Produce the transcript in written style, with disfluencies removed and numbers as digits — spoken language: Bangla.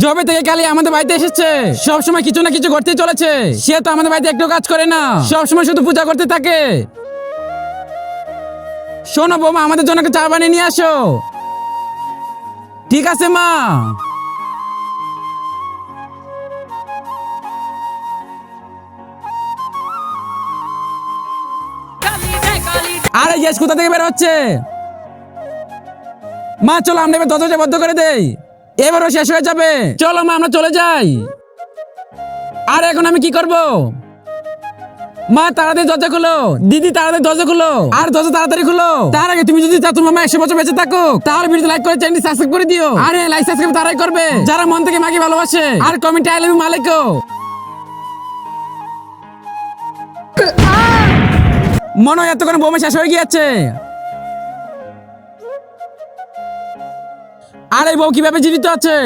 জবে থেকে কালি আমাদের বাড়িতে এসেছে সবসময় কিছু না কিছু করতেই চলেছে। সে তো আমাদের বাড়িতে একটু কাজ করে না, সবসময় শুধু পূজা করতে থাকে। শোনো বৌমা, আমাদের জন্য একটা চা বানিয়ে নিয়ে আসো। ঠিক আছে মা। আরে গ্যাস কোথা থেকে বের হচ্ছে? মা চলো আমরা এবার দরজা বন্ধ করে দেই, এবারও শেষ হয়ে যাবে। চলো মা আমরা চলে যাই। আর এখন আমি কি করব? মা তাড়াতাড়ি দরজা খুলো, দিদি তাড়াতাড়ি দরজা খুলো, আর দরজা তাড়াতাড়ি খুলো। তার আগে তুমি যদি চাও তোমার মা 100 বছর বেঁচে থাকো তাহলে ভিডিও লাইক করে চ্যানেলটি সাবস্ক্রাইব করে দিও। আরে লাইক সাবস্ক্রাইব তারাই করবে যারা মন থেকে মাকে ভালোবাসে। আর কমেন্টে আই লাভ ইউ মালিকো। মনে হয় এতক্ষণ বোমা শেষ হয়ে গিয়েছে। আর এই বউ কিভাবে জীবিত আছে?